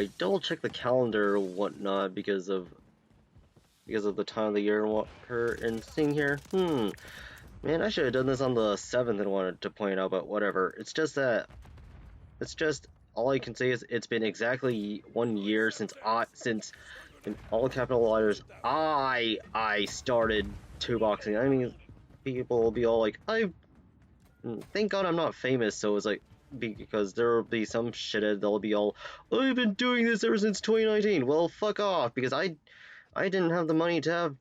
I double check the calendar or whatnot because of the time of the year and seeing here. Man, I should have done this on the 7th and wanted to point out, but whatever. It's just all I can say is it's been exactly 1 year since in all capital letters I started 2boxing. I mean, people will be all like, thank God I'm not famous, so it's like, because there will be some shithead that'll be all, I've been doing this ever since 2019. Well, fuck off, because I didn't have the money to have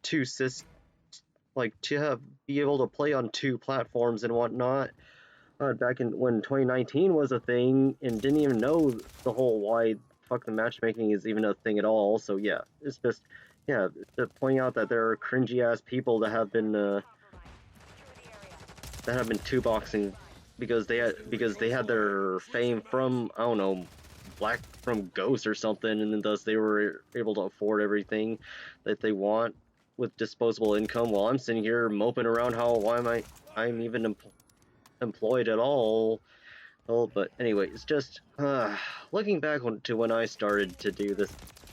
be able to play on 2 platforms and whatnot. Back in when 2019 was a thing, and didn't even know the whole why fuck the matchmaking is even a thing at all. So yeah, it's just pointing out that there are cringy ass people that have been 2boxing because they had their fame from, I don't know, from Ghost or something, and then thus they were able to afford everything that they want with disposable income, while I'm sitting here moping around I'm even employed at all. Well, but anyway, it's just looking back to when I started to do this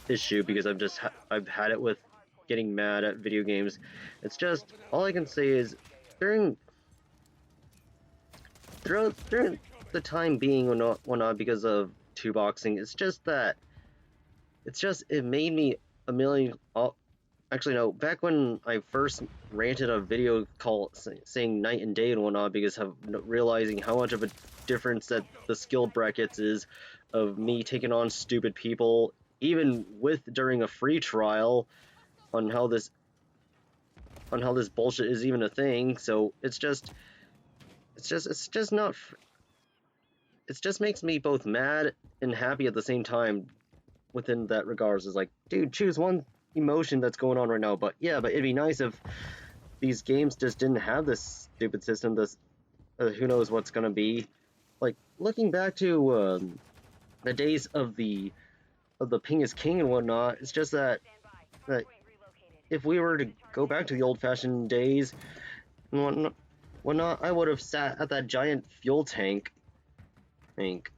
issue, because I've had it with getting mad at video games. It's just, all I can say is during the time being or whatnot, because of 2boxing, it made me a million. Actually, no. Back when I first ranted a video saying night and day and whatnot, because of realizing how much of a difference that the skill brackets is of me taking on stupid people, even during a free trial, on how this bullshit is even a thing. So it just makes me both mad and happy at the same time. Within that regards, is like, dude, choose one emotion that's going on right now. But yeah, it'd be nice if these games just didn't have this stupid system. This who knows what's gonna be. Like, looking back to the days of the ping is king and whatnot, it's just that if we were to go back to the old-fashioned days and whatnot, I would have sat at that giant fuel tank.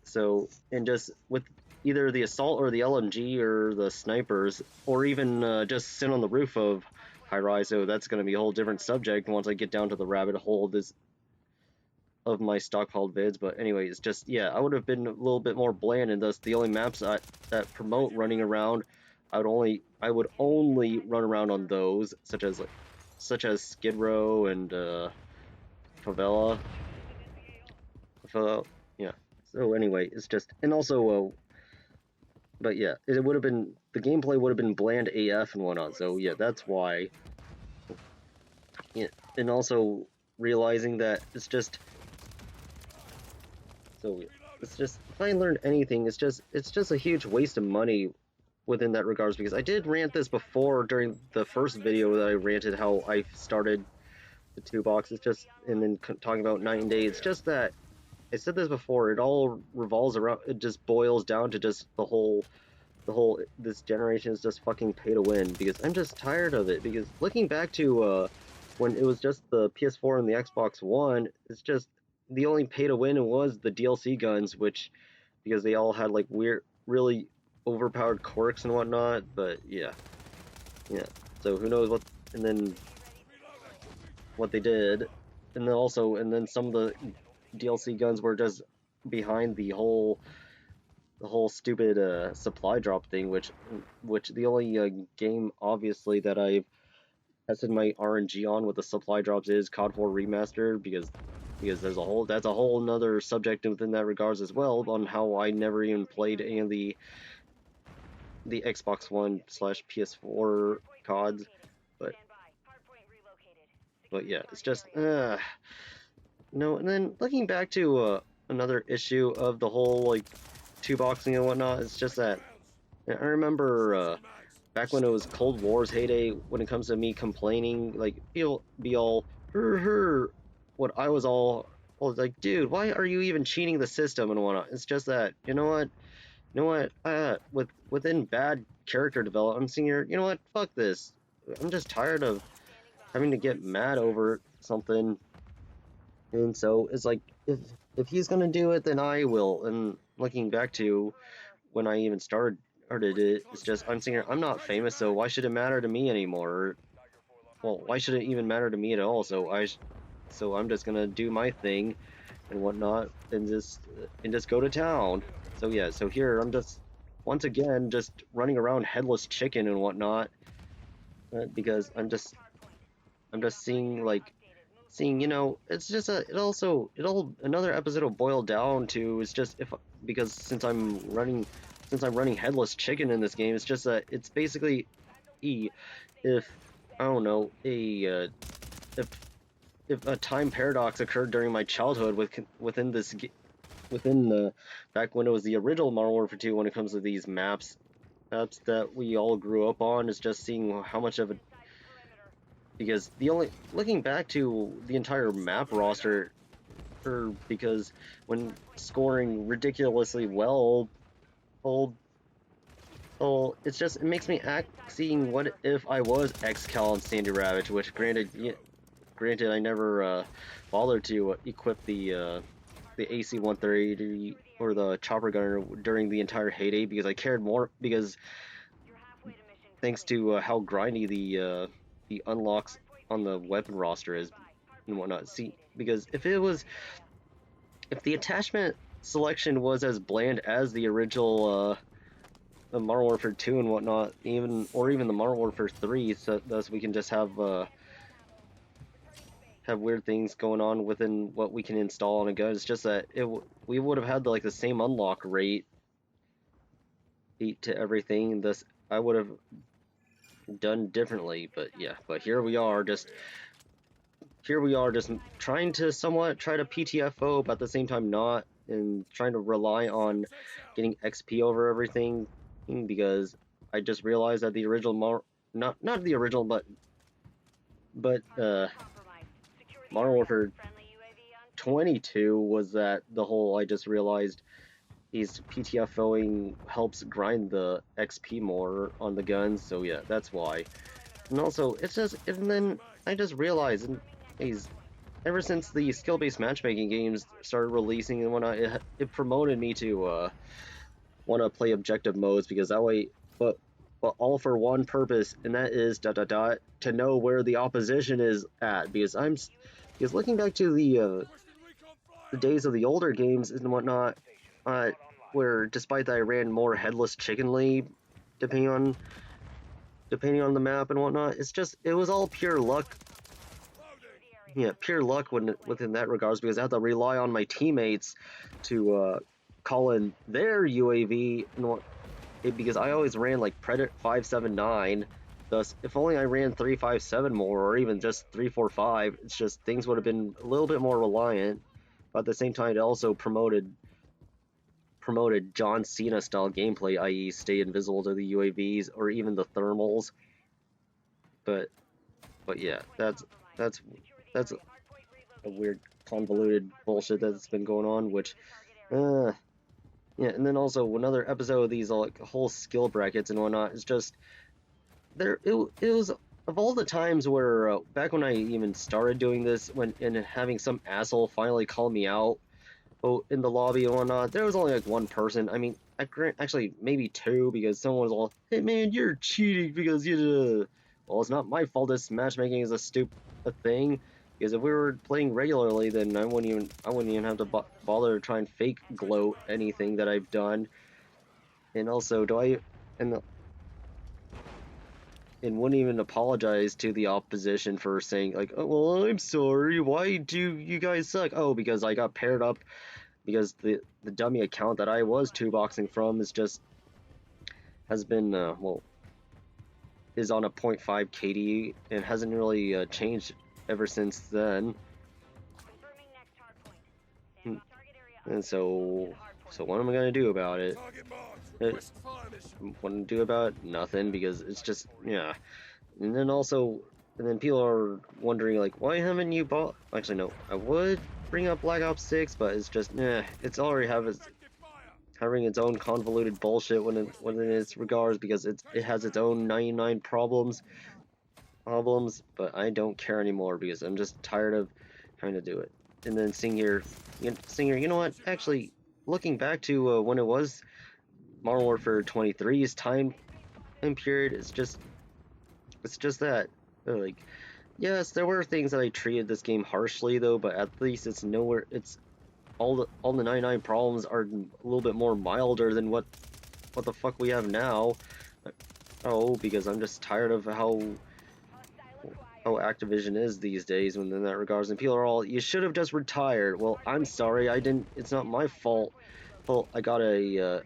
So, and just with either the assault or the LMG or the snipers, or even just sit on the roof of high rise. So that's going to be a whole different subject once I get down to the rabbit hole of my stockpiled vids. But anyway, it's just, yeah, I would have been a little bit more bland, and thus the only maps that promote running around, I would only run around on those, such as Skid Row and Favela. Yeah. So anyway, it's just, and also but yeah, the gameplay would have been bland AF and whatnot. So yeah, that's why. Yeah, and also realizing that if I learned anything, it's just a huge waste of money within that regards, because I did rant this before during the first video that I ranted how I started the 2box. It's just, and then talking about night and day. It's just that I said this before. It all revolves around. It just boils down to just the whole. This generation is just fucking pay to win, because I'm just tired of it. Because looking back to when it was just the PS4 and the Xbox One, it's just the only pay to win was the DLC guns, because they all had like weird, really overpowered quirks and whatnot. But yeah. So who knows what, and then what they did, and then some of the DLC guns were just behind the whole stupid supply drop thing, which the only game obviously that I've tested my RNG on with the supply drops is COD 4 Remastered, because that's a whole nother subject within that regards as well, on how I never even played any of the Xbox One / PS4 CODs, but yeah, it's just no. And then looking back to another issue of the whole like 2boxing and whatnot, it's just that I remember back when it was Cold War's heyday, when it comes to me complaining, like people be all what I was like, dude, why are you even cheating the system and whatnot? It's just that, you know what, within bad character development, I'm sitting here, you know what, fuck this. I'm just tired of having to get mad over something. And so it's like, if he's gonna do it, then I will. And looking back to when I even started started it. It's just I'm sitting here, I'm not famous, so why should it matter to me anymore? Well, why should it even matter to me at all? So I'm just gonna do my thing and whatnot, and just go to town. So yeah, so here I'm just once again just running around headless chicken and whatnot, because I'm just seeing, it's just another episode will boil down to, it's just if because since I'm running headless chicken in this game, it's just it's basically if I don't know if a time paradox occurred during my childhood within the back when it was the original Modern Warfare 2, when it comes to these maps that we all grew up on, is just seeing how much of it, because looking back to the entire map roster, because when scoring ridiculously well, old it makes me seeing what if I was XCal and Sandy Ravage, which granted I never bothered to equip the AC-130 or the chopper gunner during the entire heyday, because I cared more, because thanks to how grindy the unlocks on the weapon roster is and whatnot. See, because if the attachment selection was as bland as the original the Modern Warfare 2 and whatnot, even the Modern Warfare 3, so thus we can just have weird things going on within what we can install on a gun. It's just that we would have had the same unlock rate to everything. Thus, I would have done differently. But yeah, here we are just trying to somewhat try to PTFO, but at the same time not, and trying to rely on getting XP over everything, because I just realized that the original not the original, but Modern Warfare 22 was that the whole, I just realized he's PTFOing helps grind the XP more on the guns, so yeah, that's why. And also, and then I just realized, ever since the skill-based matchmaking games started releasing and whatnot, it promoted me to want to play objective modes, because that way, but all for one purpose, and that is to know where the opposition is at, because looking back to the days of the older games and whatnot, where despite that I ran more headless chickenly, depending on the map and whatnot, it was all pure luck. Yeah, pure luck within that regards, because I had to rely on my teammates to call in their UAV because I always ran like Predator 579. Thus, if only I ran 357 more, or even just 345, it's just things would have been a little bit more reliant. But at the same time, it also promoted John Cena style gameplay, i.e., stay invisible to the UAVs or even the thermals. But yeah, that's a weird convoluted bullshit that's been going on, which yeah, and then also another episode of these whole skill brackets and whatnot is just it was, of all the times where back when I even started doing this, and having some asshole finally call me out in the lobby and whatnot, there was only one person. I mean, actually maybe two, because someone was all, "Hey man, you're cheating because you." Well, it's not my fault. This matchmaking is a thing. Because if we were playing regularly, then I wouldn't even have to bother to try and fake gloat anything that I've done. And also, and wouldn't even apologize to the opposition for saying like, "Oh well, I'm sorry. Why do you guys suck?" Oh, because I got paired up, because the dummy account that I was 2boxing from has been is on a 0.5 KD and hasn't really changed ever since then. And so what am I gonna do about it? What to do about it? Nothing, because it's just, yeah. And then people are wondering like, why haven't you bought? Actually, no, I would bring up Black Ops 6, but it's just, it's already having its own convoluted bullshit when in its regards, because it has its own 99 problems, but I don't care anymore, because I'm just tired of trying to do it. And then seeing here, you know what? Actually, looking back to when it was Modern Warfare 23's time period is it's just that like yes, there were things that I treated this game harshly though, but at least it's nowhere. It's all the 99 problems are a little bit more milder than what the fuck we have now. Oh, because I'm just tired of how Activision is these days when in that regards, and people are all, you should have just retired. Well, I'm sorry, I didn't. It's not my fault. Well, I got a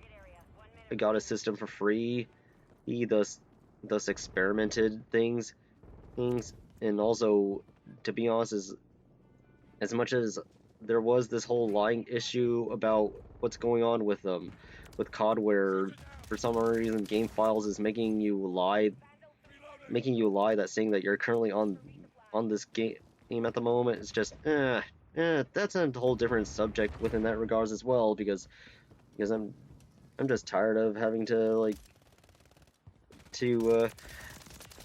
system for free. He thus experimented things, and also, to be honest, as much as there was this whole lying issue about what's going on with COD, where for some reason game files is making you lie that saying that you're currently on this game at the moment. It's just that's a whole different subject within that regards as well, because I'm just tired of having to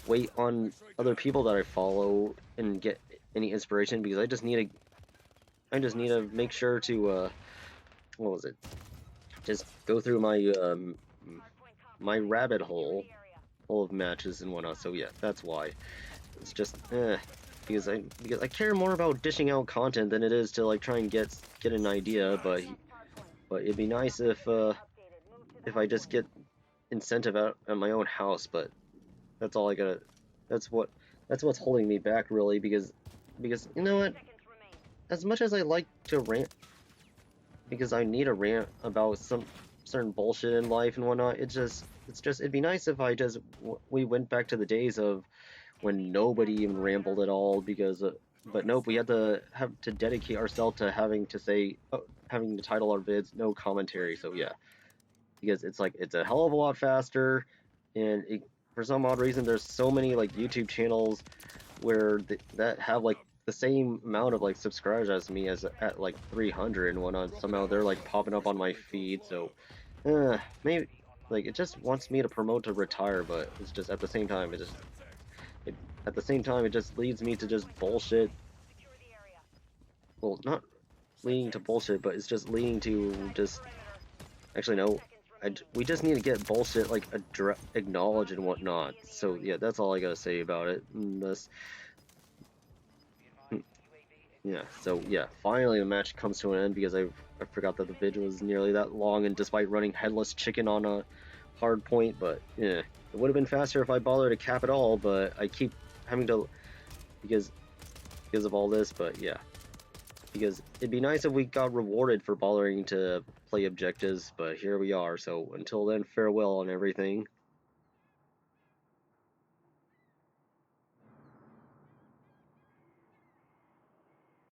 wait on other people that I follow and get any inspiration, because I just need to make sure to what was it, just go through my rabbit hole full of matches and whatnot. So yeah, that's why. It's just because I care more about dishing out content than it is to like try and get an idea. But it'd be nice if I just get incentive out at my own house. But that's all I gotta. That's what's holding me back really, because you know what? As much as I like to rant, because I need a rant about some certain bullshit in life and whatnot, it'd be nice if we went back to the days of when nobody even rambled at all, because but nope, we had to dedicate ourselves to having to title our vids no commentary. So yeah, because it's a hell of a lot faster, and for some odd reason there's so many like YouTube channels where that have like the same amount of like subscribers as me, as at like 300 and whatnot. Somehow they're like popping up on my feed. So maybe like it just wants me to promote to retire, but it's just at the same time it just leads me to just bullshit. Well, not leading to bullshit, but it's just leading to just actually no. We just need to get bullshit like acknowledged and whatnot. So yeah, that's all I gotta say about it. Yeah, so yeah, finally the match comes to an end, because I forgot that the vid was nearly that long, and despite running headless chicken on a hard point, but yeah, it would have been faster if I bothered to cap it all, but I keep having to, because of all this. But yeah, because it'd be nice if we got rewarded for bothering to play objectives, but here we are. So until then, farewell on everything.